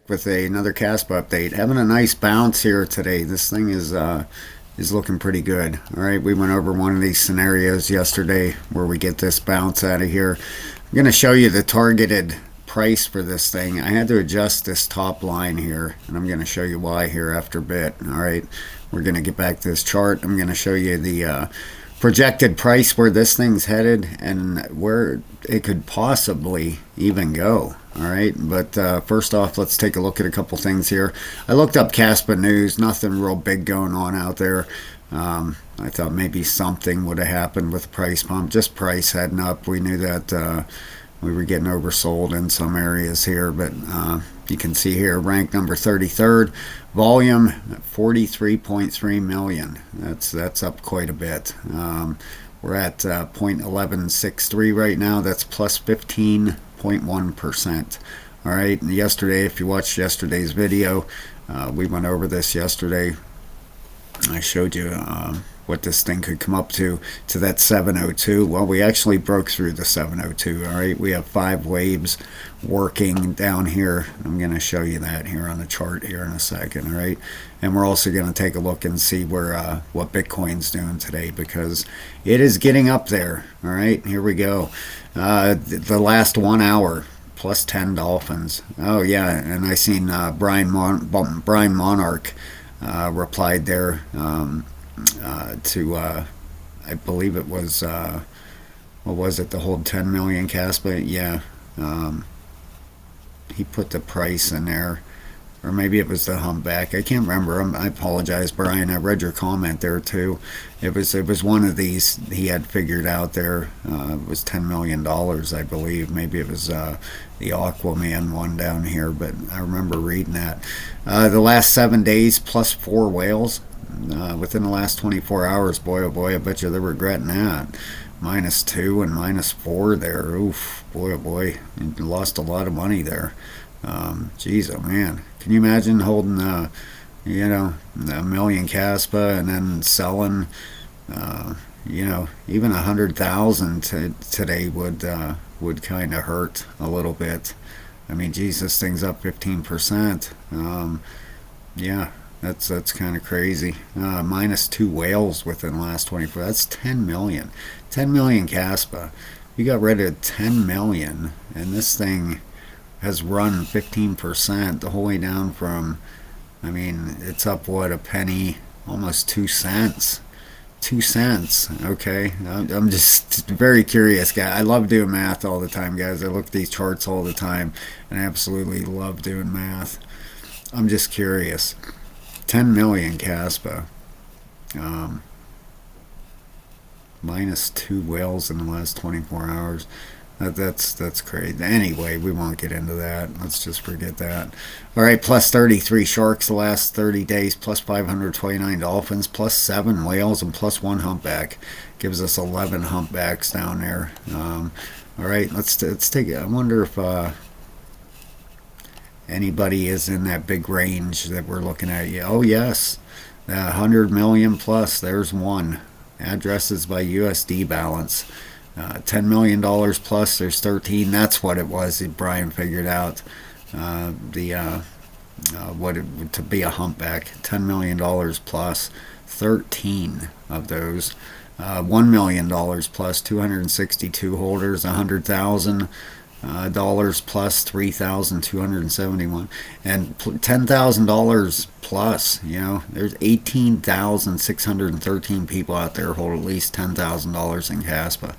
with another Kaspa update. Having a nice bounce here today. This thing is looking pretty good. All right, we went over one of these scenarios yesterday where we get this bounce out of here. I'm going to show you the targeted price for this thing. I had to adjust this top line here, and I'm going to show you why here after a bit. All right, we're going to get back to this chart. I'm going to show you the projected price where this thing's headed and where it could possibly even go. All right, but first off, let's take a look at a couple things here. I looked up Kaspa News. Nothing real big going on out there. I thought maybe something would have happened with the price pump. Just price heading up. We knew that we were getting oversold in some areas here, but you can see here, rank number 33rd, volume 43.3 million. That's up quite a bit. We're at 0.1163 right now. That's plus 15.1%. All right, and yesterday, if you watched yesterday's video, we went over this yesterday. I showed you what this thing could come up to that 702. Well, we actually broke through the 702. All right, we have 5 waves working down here. I'm going to show you that here on the chart here in a second. All right, and we're also going to take a look and see where what Bitcoin's doing today, because it is getting up there. All right, here we go. The last 1 hour plus 10 dolphins. Oh yeah, and I seen Brian Monarch replied there to I believe it was what was it, the whole 10 million Kaspa. Yeah, he put the price in there, or maybe it was the humpback. I can't remember. I apologize, Brian. I read your comment there too. It was one of these he had figured out there. It was $10 million, I believe. Maybe it was the Aquaman one down here, but I remember reading that. The last 7 days plus 4 whales within the last 24 hours. Boy, oh boy, I bet you they're regretting that. -2 and -4 there. Oof, boy, oh boy, you lost a lot of money there. Geez, oh man, can you imagine holding you know, a million Kaspa and then selling you know, even 100,000 today would kind of hurt a little bit. I mean, geez, this thing's up 15%. Yeah, that's kind of crazy. -2 whales within the last 24. That's 10 million. 10 million Kaspa. You got rid of 10 million, and this thing has run 15% the whole way down from, I mean, it's up, what, a penny, almost 2 cents. 2 cents. Okay, I'm just very curious, guy. I love doing math all the time, guys. I look at these charts all the time, and I absolutely love doing math. I'm just curious. 10 million Kaspa. -2 whales in the last 24 hours. That's crazy. Anyway, we won't get into that. Let's just forget that. All right, plus 33 sharks the last 30 days, plus 529 dolphins, plus 7 whales, and plus 1 humpback. Gives us 11 humpbacks down there. All right, let's take it. I wonder if anybody is in that big range that we're looking at. Yeah. Oh yes, 100 million plus. There's one. Addresses by USD balance. $10 million plus, there's 13. That's what it was. Brian figured out what it to be a humpback. $10 million plus, 13 of those. $1 million plus, 262 holders. $100,000 plus, 3,271, and $10,000 plus. You know, there's 18,613 people out there hold at least $10,000 in Kaspa,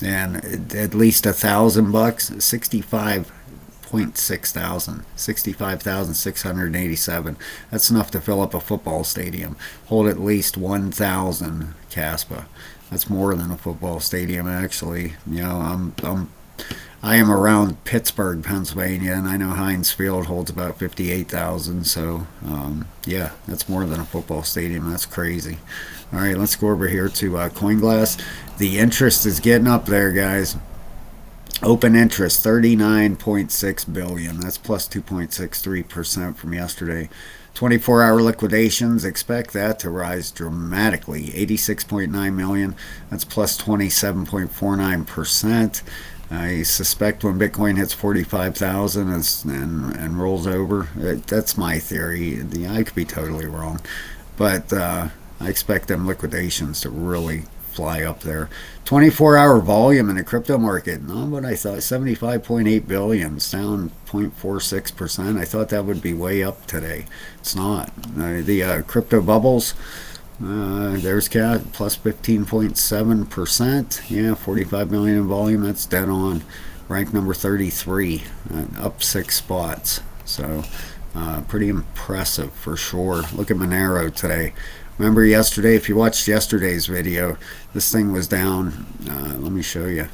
and at least $1,000, 65,687. That's enough to fill up a football stadium. Hold at least 1,000 Kaspa. That's more than a football stadium, actually. You know, I am around Pittsburgh, Pennsylvania, and I know Heinz Field holds about 58,000. So, yeah, that's more than a football stadium. That's crazy. All right, let's go over here to CoinGlass. The interest is getting up there, guys. Open interest, 39.6 billion. That's plus 2.63% from yesterday. 24-hour liquidations, expect that to rise dramatically. 86.9 million. That's plus 27.49%. I suspect when Bitcoin hits 45,000 and rolls over, that's my theory. I could be totally wrong, but I expect them liquidations to really fly up there. 24-hour volume in the crypto market, not what I thought. 75.8 billion, it's down 0.46%. I thought that would be way up today. It's not. The crypto bubbles. There's cat plus 15.7%. Yeah, 45 million in volume. That's dead on. Rank number 33, up 6 spots. So pretty impressive for sure. Look at Monero today. Remember yesterday? If you watched yesterday's video, this thing was down. Let me show you.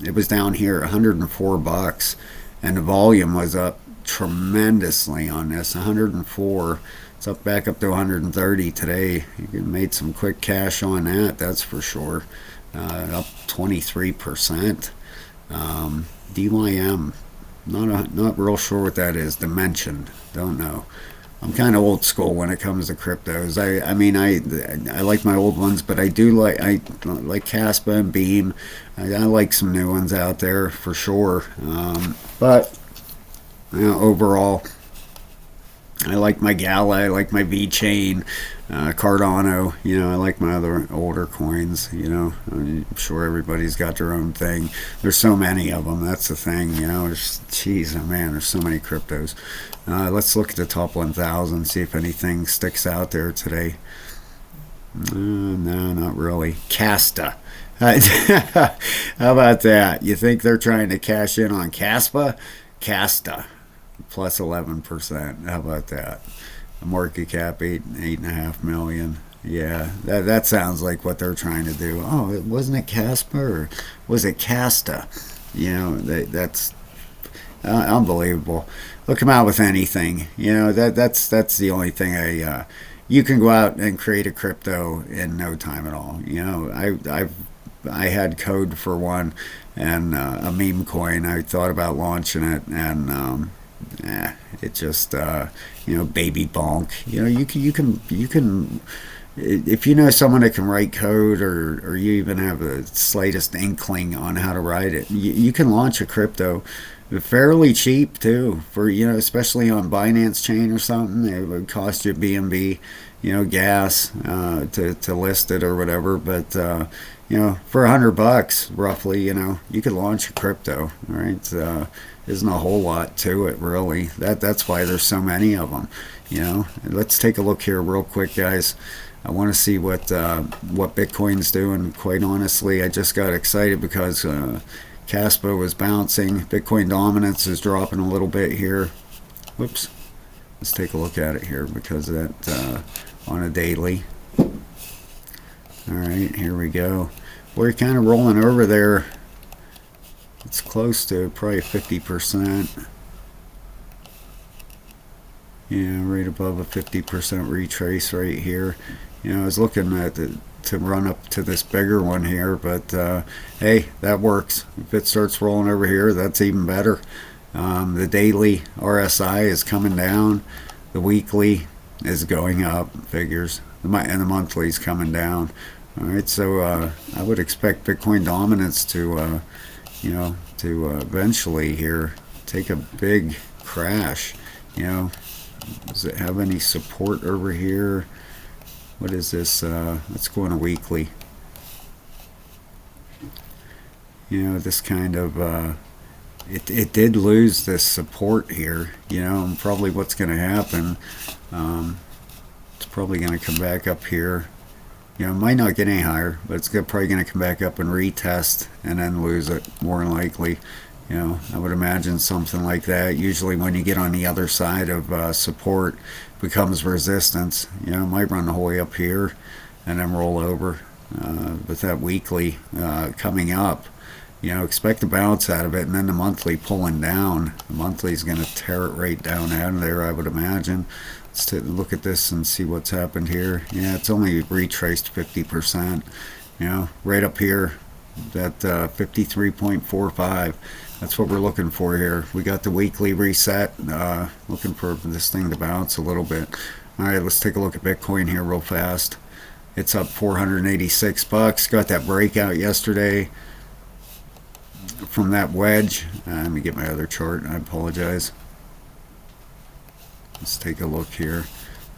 It was down here, 104 bucks, and the volume was up tremendously on this. 104. It's up back up to 130 today. You made some quick cash on that, that's for sure. Up 23%. DYM, not real sure what that is. Dimension, don't know. I'm kind of old school when it comes to cryptos. I mean I like my old ones, but I like Kaspa and Beam. I like some new ones out there for sure. But overall, I like my Gala, I like my V-Chain, Cardano, I like my other older coins, I'm sure everybody's got their own thing. There's so many of them, that's the thing, jeez, oh man, there's so many cryptos. Let's look at the top 1,000, see if anything sticks out there today. No, not really. Casta. How about that? You think they're trying to cash in on Kaspa? Casta. Plus 11%. How about that? A market cap 8.5 million. Yeah, that sounds like what they're trying to do. Oh, wasn't it Kaspa or was it Casta? That's unbelievable. They'll come out with anything. That's the only thing you can go out and create a crypto in no time at all. I had code for one and a meme coin. I thought about launching it and it just baby bonk. You can if you know someone that can write code or you even have the slightest inkling on how to write it, you can launch a crypto fairly cheap too, for especially on Binance chain or something. It would cost you BNB gas to list it or whatever, but for $100 roughly, you could launch a crypto. All right, isn't a whole lot to it really. That's why there's so many of them. Let's take a look here real quick, guys. I want to see what Bitcoin's doing. Quite honestly, I just got excited because Kaspa was bouncing. Bitcoin dominance is dropping a little bit here. Whoops. Let's take a look at it here because that on a daily. All right, here we go. We're kind of rolling over there. It's close to probably 50%. Yeah, right above a 50% retrace right here. I was looking at to run up to this bigger one here, but hey, that works. If it starts rolling over here, that's even better. The daily RSI is coming down. The weekly is going up, figures. And the monthly is coming down. All right, so I would expect Bitcoin dominance to eventually here take a big crash. Does it have any support over here? What is this? Let's go on a weekly. This kind of it did lose this support here. And probably what's going to happen. It's probably going to come back up here. It might not get any higher, but it's probably going to come back up and retest and then lose it more than likely. I would imagine something like that. Usually when you get on the other side of support, becomes resistance. It might run the whole way up here and then roll over. With that weekly coming up, expect a bounce out of it, and then the monthly pulling down. The monthly is going to tear it right down out of there, I would imagine. Let's look at this and see what's happened here. Yeah, it's only retraced 50%. Right up here, that 53.45. That's what we're looking for here. We got the weekly reset. Looking for this thing to bounce a little bit. All right, let's take a look at Bitcoin here real fast. It's up $486. Got that breakout yesterday. from that wedge. Let me get my other chart. I apologize. Let's take a look here.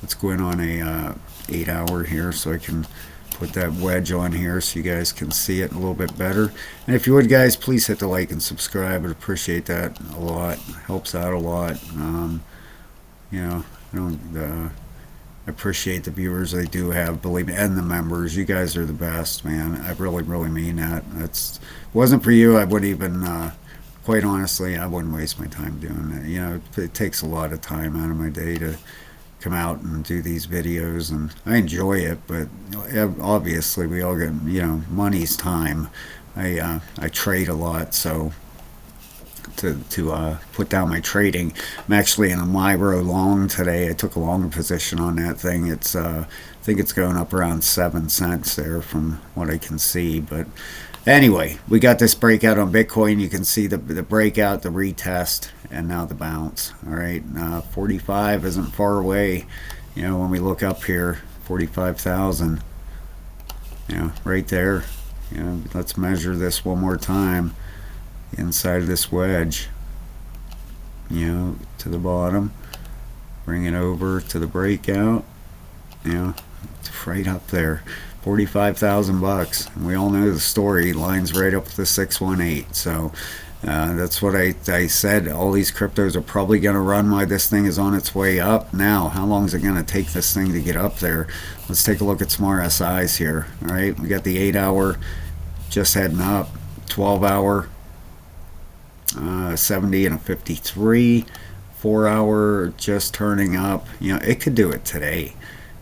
Let's go in on a 8 hour here so I can put that wedge on here so you guys can see it a little bit better. And if you would, guys, please hit the like and subscribe. I'd appreciate that a lot. Helps out a lot. You know, I don't appreciate the viewers they do have, believe me, and the members. You guys are the best, man. I really, really mean that. That's wasn't for you, I wouldn't even, quite honestly, I wouldn't waste my time doing that. You know, it takes a lot of time out of my day to come out and do these videos, and I enjoy it, but obviously we all get, you know, money's time. I trade a lot, so to put down my trading, I'm actually in a micro long today. I took a longer position on that thing. It's I think it's going up around 7 cents there from what I can see. But anyway, we got this breakout on Bitcoin. You can see the breakout, the retest, and now the bounce. All right, 45 isn't far away. You know, when we look up here, 45,000. You know, right there. You know, let's measure this one more time. Inside of this wedge, you know, to the bottom, bring it over to the breakout, you know, it's right up there, 45,000 bucks. And we all know the story lines right up with the 618. So that's what I said. All these cryptos are probably going to run while this thing is on its way up. Now, how long is it going to take this thing to get up there? Let's take a look at some RSIs here. All right, we got the 8 hour just heading up, 12 hour 70 and a 53, 4 hour just turning up. You know, it could do it today.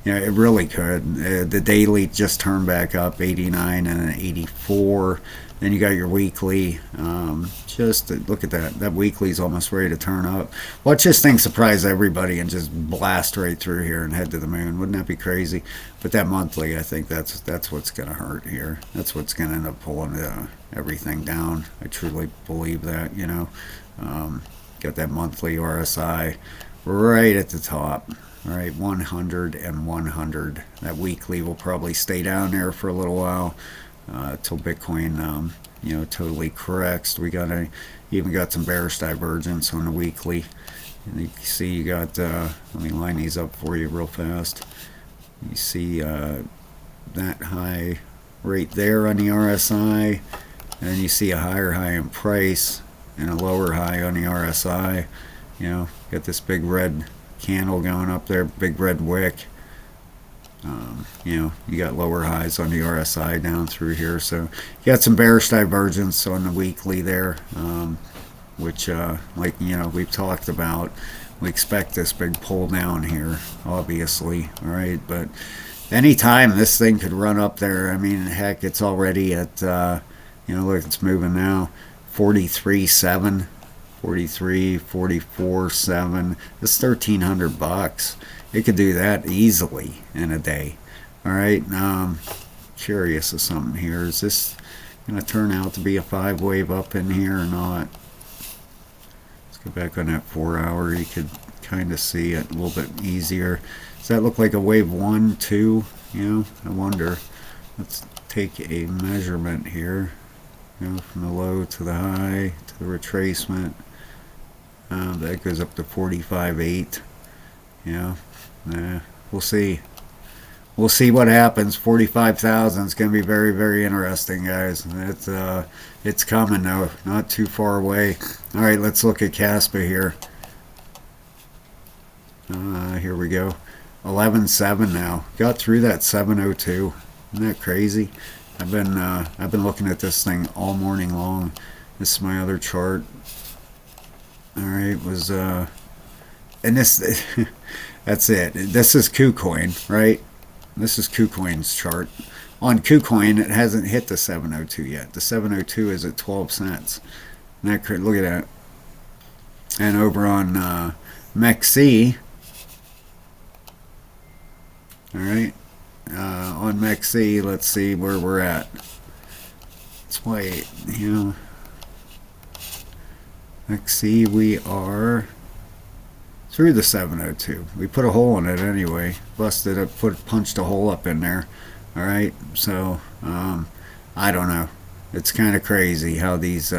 You know, it really could. The daily just turned back up, 89 and an 84. Then you got your weekly. Just look at that. That weekly is almost ready to turn up. Watch this thing surprise everybody and just blast right through here and head to the moon. Wouldn't that be crazy? But that monthly, I think that's what's going to hurt here. That's what's going to end up pulling everything down. I truly believe that. You know, got that monthly RSI right at the top. All right, 100 and 100. That weekly will probably stay down there for a little while. Till Bitcoin, you know, totally corrects. We even got some bearish divergence on the weekly. And you can see you got, let me line these up for you real fast. You see that high right there on the RSI, and then you see a higher high in price and a lower high on the RSI. You know, got this big red candle going up there, big red wick. You know, you got lower highs on the RSI down through here, so you got some bearish divergence on the weekly there, which like, you know, we've talked about. We expect this big pull down here, obviously. All right, but anytime this thing could run up there. I mean, heck, it's already at you know, look, it's moving now, 43.7, 43, 44.7. It's 1,300 bucks. It could do that easily in a day. All right, curious of something here. Is this going to turn out to be a 5 wave up in here or not? Let's go back on that 4 hour. You could kind of see it a little bit easier. Does that look like a wave 1, 2? You know, I wonder. Let's take a measurement here. You know, from the low to the high to the retracement. That goes up to 45.8. Yeah, we'll see. We'll see what happens. 45,000 is going to be very, very interesting, guys. It's coming though, not too far away. All right, let's look at Kaspa here. Here we go. 11.7 now. Got through that 702. Isn't that crazy? I've been looking at this thing all morning long. This is my other chart. All right, was and this that's it. This is KuCoin, right? This is KuCoin's chart. On KuCoin, it hasn't hit the 702 yet. The 702 is at 12 cents. And that, look at that. And over on MEXC, all right, on MEXC, let's see where we're at. Let's wait, you know. MEXC, we are through the 702. We put a hole in it anyway. Busted it, punched a hole up in there. All right, so I don't know. It's kind of crazy how these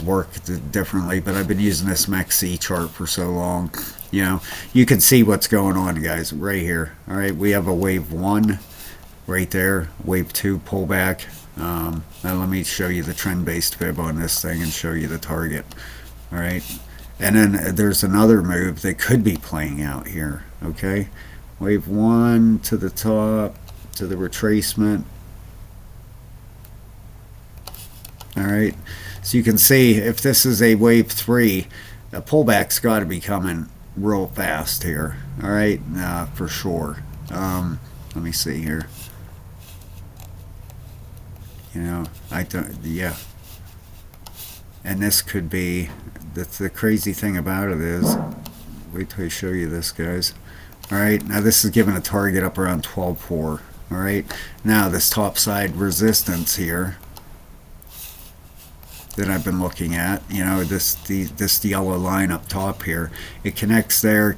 work differently, but I've been using this MEXC chart for so long. You know, you can see what's going on, guys, right here. All right, we have a wave 1 right there, wave 2 pullback. Now let me show you the trend-based fib on this thing and show you the target. All right, and then there's another move that could be playing out here. Okay, wave 1 to the top, to the retracement. All right, so you can see if this is a wave 3, a pullback's got to be coming real fast here. All right, for sure. Let me see here. You know, I don't, yeah. And this could be, the crazy thing about it is, wait till I show you this, guys. All right, now this is giving a target up around 12.4. All right, now this top side resistance here that I've been looking at, you know, this yellow line up top here, it connects there,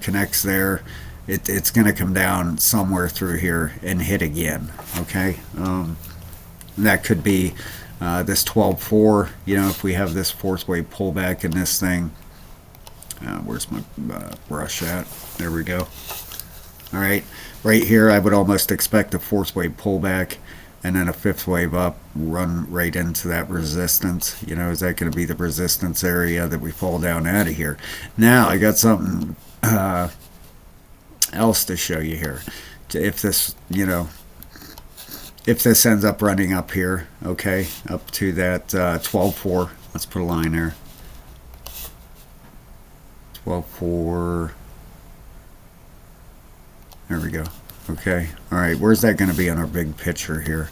it's going to come down somewhere through here and hit again. Okay, that could be this 12.4. You know, if we have this fourth wave pullback in this thing, where's my brush at? There we go. All right, right here I would almost expect a fourth wave pullback and then a fifth wave up, run right into that resistance. You know, is that going to be the resistance area that we fall down out of here? Now I got something else to show you here. If this, you know, if this ends up running up here, okay, up to that 12.4, let's put a line there. 12.4. There we go. Okay. All right. Where's that going to be on our big picture here?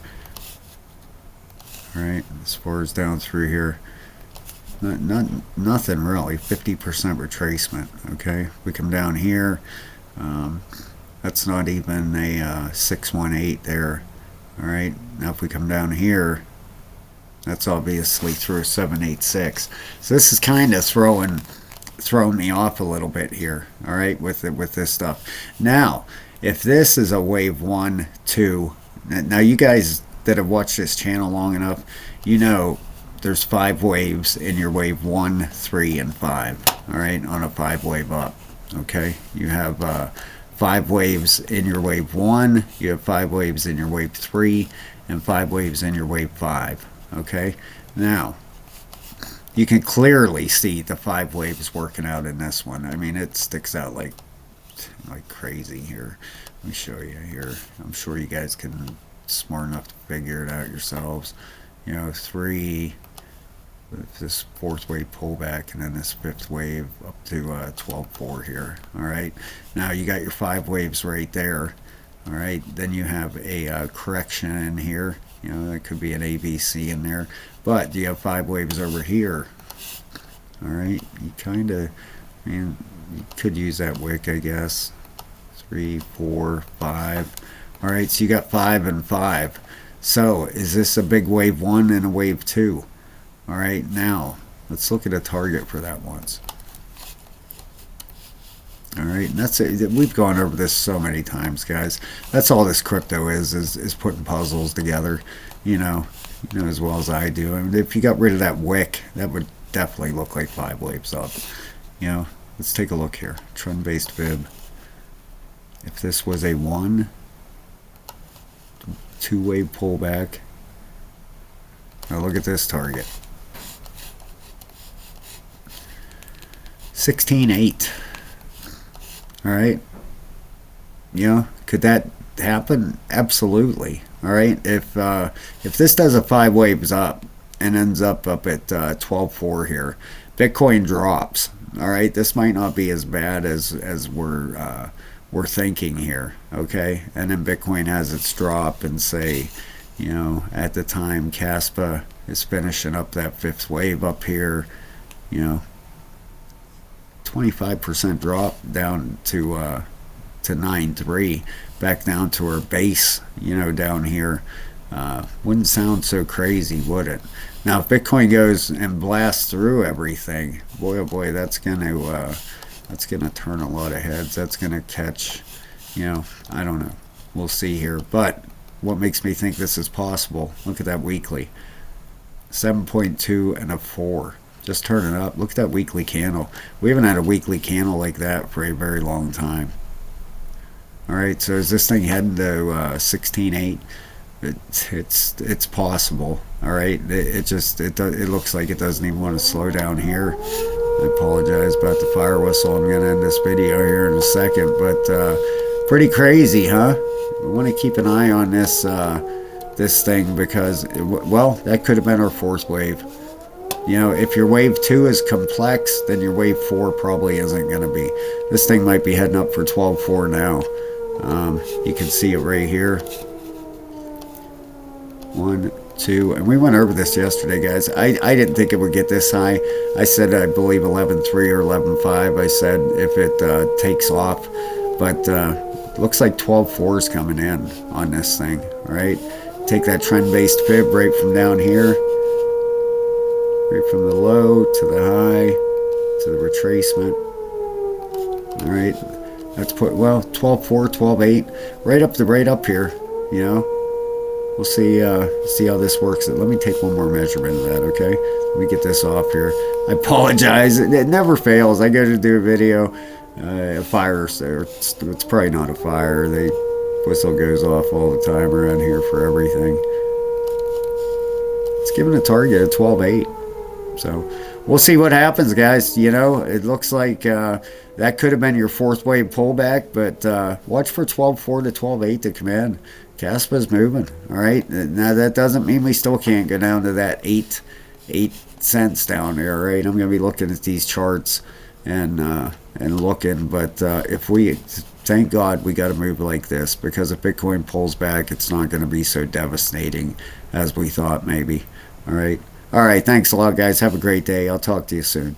All right. As far as down through here, nothing really. 50% retracement. Okay. We come down here. That's not even a 618 there. All right. Now if we come down here, that's obviously through a 786. So this is kind of throwing me off a little bit here. All right, with this stuff. Now, if this is a wave 1, 2, now you guys that have watched this channel long enough, you know there's 5 waves in your wave 1, 3, and 5. All right, on a 5 wave up. Okay, you have 5 waves in your wave 1, you have 5 waves in your wave 3, and 5 waves in your wave 5. Okay, now you can clearly see the 5 waves working out in this one. I mean, it sticks out like crazy here. Let me show you here. I'm sure you guys can smart enough to figure it out yourselves. You know, 3 with this 4th wave pullback, and then this 5th wave up to 12.4 here. All right, now you got your 5 waves right there. All right, then you have a correction in here. You know, that could be an ABC in there, but you have 5 waves over here. All right, you kind of, I mean, you could use that wick, I guess. 3, 4, 5. All right, so you got 5 and 5. So is this a big wave 1 and a wave 2? All right, now let's look at a target for that once. All right, and that's it. We've gone over this so many times, guys. That's all this crypto is putting puzzles together. You know as well as I do. I mean, if you got rid of that wick, that would definitely look like 5 waves up. You know, let's take a look here. Trend-based fib. If this was a 1, 2 wave pullback. Now look at this target. 16.8. All right. You know, could that happen? Absolutely. All right. If this does a 5 waves up and ends up at 12.4 here, Bitcoin drops. All right. This might not be as bad as we're thinking here. Okay. And then Bitcoin has its drop, and say, you know, at the time Kaspa is finishing up that 5th wave up here, you know, 25% drop down to 9.3, back down to our base, you know, down here. Wouldn't sound so crazy, would it? Now if Bitcoin goes and blasts through everything, boy oh boy, that's gonna turn a lot of heads. That's gonna catch, you know, I don't know, we'll see here. But what makes me think this is possible, look at that weekly. 7.2 and a 4. Just turn it up. Look at that weekly candle. We haven't had a weekly candle like that for a very long time. All right, so is this thing heading to 16.8? It's possible. All right, it looks like it doesn't even want to slow down here. I apologize about the fire whistle. I'm going to end this video here in a second, but pretty crazy, huh? We want to keep an eye on this thing because, well, that could have been our fourth wave. You know, if your wave 2 is complex, then your wave 4 probably isn't going to be. This thing might be heading up for 12.4 now. You can see it right here. 1, 2, and we went over this yesterday, guys. I didn't think it would get this high. I said I believe 11.3 or 11.5. I said if it takes off, but looks like 12.4 is coming in on this thing. All right, take that trend-based fib right from down here. Right from the low to the high to the retracement. All right, that's put, well, 12.4, 12.8, right up here. You know, we'll see how this works. Let me take one more measurement of that. Okay, let me get this off here. I apologize. It never fails. I go to do a video, a fire. It's probably not a fire. The whistle goes off all the time around here for everything. It's giving a target of 12.8. So we'll see what happens, guys. You know, it looks like that could have been your fourth wave pullback, but watch for 12.4 to 12.8 to come in. Kaspa's moving. All right. Now that doesn't mean we still can't go down to that 8 cents down there. Right. I'm going to be looking at these charts and looking, but if we, thank God we got to move like this, because if Bitcoin pulls back, it's not going to be so devastating as we thought maybe. All right. All right, thanks a lot, guys. Have a great day. I'll talk to you soon.